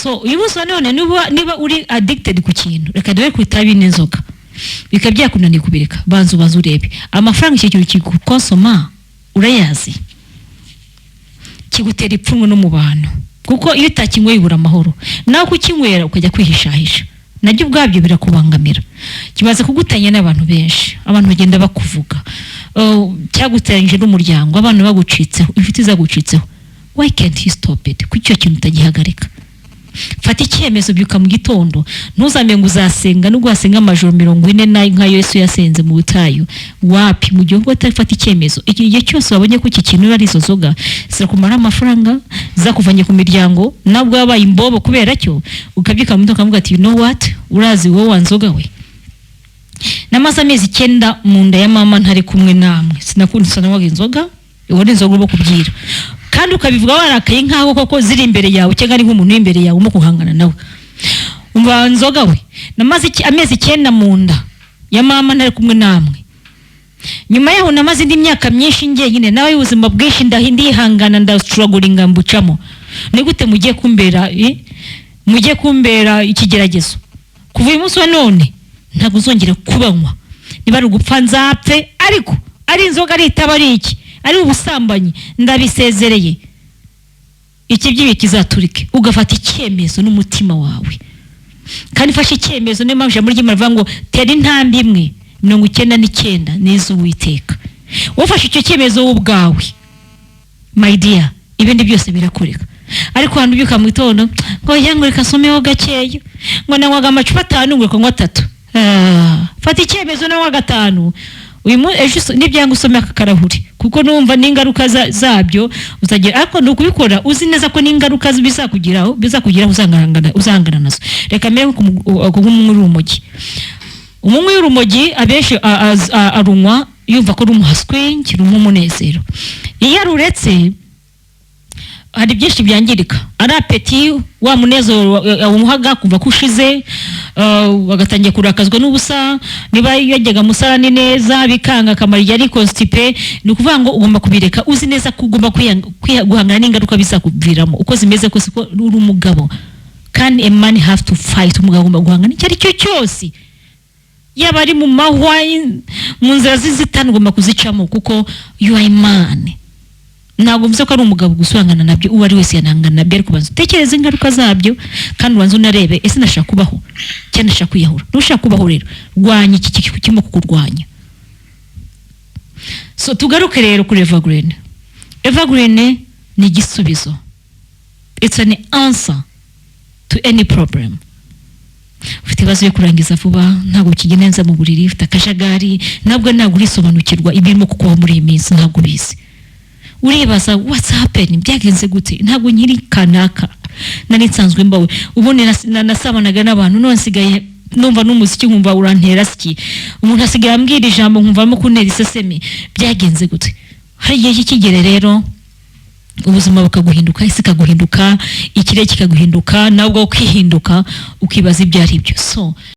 So uyu munsi none niba uri addicted ku kintu reka dore ku itabi n'inzoga bikabya kunaniye kubireka banzu urebe amafaranga icyo kintu kigukonsoma urayazi kigutera ipfunwe no mu bantu kuko iyo utakinyweye ubura amahoro naho kukinywera ukajya kwihishahisha nabyo ubwabyo birakubangamira kimaze kugutanya n'abantu benshi abantu bagenda bakuvuga cyagutanyije n'umuryango abantu bagucitseho inshuti zagucitseho why can't you stop it kuko icyo kintu utagihagarika fata icyemezo byuka mu gitondo ntuzamye ngo uzasenga nubwo wasenga amajoro 40 nka Yesu yasenze mu butayu wapi mu gihe utafata icyemezo igihe cyose wabonye ko iki kintu ari izo zoga zirakumara amafaranga zakuvanye ku miryango nabwo yabaye imbobo kubera cyo ukabyika mu ndoka muga ati you know what urazi wowe wanzoga we namaze amezi 9 mu nda ya mama ntari kumwe namwe sinakundisana waga inzoga ubone inzoga bo kubyira kandi ukabivuga warakaye nkaho koko ziri imbere yawe cyangwa ari nk'umuntu imbere yawe mu kuhangana nawe umva nzoga we namaze amezi 9 mu nda ya mama ntari kumwe namwe nyuma yaho namaze indi myaka myinshi ngiye nyine nawe ubuzima bwinshi ndihangana ndastruggling mbucamo ni gute mugiye kumbera ikigeragezo kuva uyu munsi wa none ntabwo uzongera kubanywa niba ari ugupfa nzapfe ariko ari inzoga ari itaba ari iki ari ubusambanyi ndabisezereye iki byibi kizaturike ugafata icyemezo n'umutima wawe kandi fashe icyemezo ne mpamvu muri gimavuga ngo tera intambwe imwe 99 nizo Uwiteka wafashe icyo cyemezo ubwawe my dear ibindi byose birakoreka ariko handi byuka mu gitondo ngo yangurika someho gakeyo ngo nanywaga amacupa 5 ngo kanywa 3 fata icyemezo na wa 5 uyu mu ejo nibyangu usome akakarahuri kuko numva n'ingaruka zabyo uzagira ariko nukubikora uzi neza ko n'ingaruka bizakugiraho uzangana nazo reka mere nk'umurumogi umumwe y'urumogi abenshi arunwa yumva ko rumuhaswengi rumumunezero iyo aruretse hari byinshi byangirika ari apeti wa munezero umuhaga kumva kushize wagatangiye kurakazwa n'ubusa niba yajyaga musarani neza bikanga kamari yari constipe ni kuvuga ngo ugomba kubireka uzi neza ko ugomba guhangana n'ingaruka bizakuviramo uko zimeze ko siko uri umugabo kandi a man have to fight umugabo ugomba guhangana cyari cyo cyose yaba ari mu mahwa mu nzira zizitana ugomba kuzicamo kuko you are a man ntabwo mvuze ko ari umugabo guswangana nabyo uwo ari wese yanangana nabyo ariko banzu tekereza ingaruka zabyo kandi wanzu narebe ese nashaka kubaho cyane nashaka kuyahura nushaka kubaho rero rwanya iki kirimo kukurwanya so tugaruke rero kuri Evergreen ni igisubizo it's an answer to any problem ufite ibibazo byo kurangiza vuba ntabwo kigenenza mu buriri ufite akajagari ntabwo urisobanukirwa ibirimo kukuba muri iyi minsi ntabwo bizi uribaza what's happening byagenze gute ntabwo nyiri kanaka nari nsanzwe mbawe ubone nasabanaga n'abantu none sigaye numva n'umuziki nkumva urantera ski umuntu asigaye ambwira ijambo nkumvamo kunera iseseme byagenze gute hari igihe kigere rero ubuzima bukaguhinduka isi kaguhinduka ikire kikaguhinduka nabwo ukihinduka ukibaza ibyo ari byo so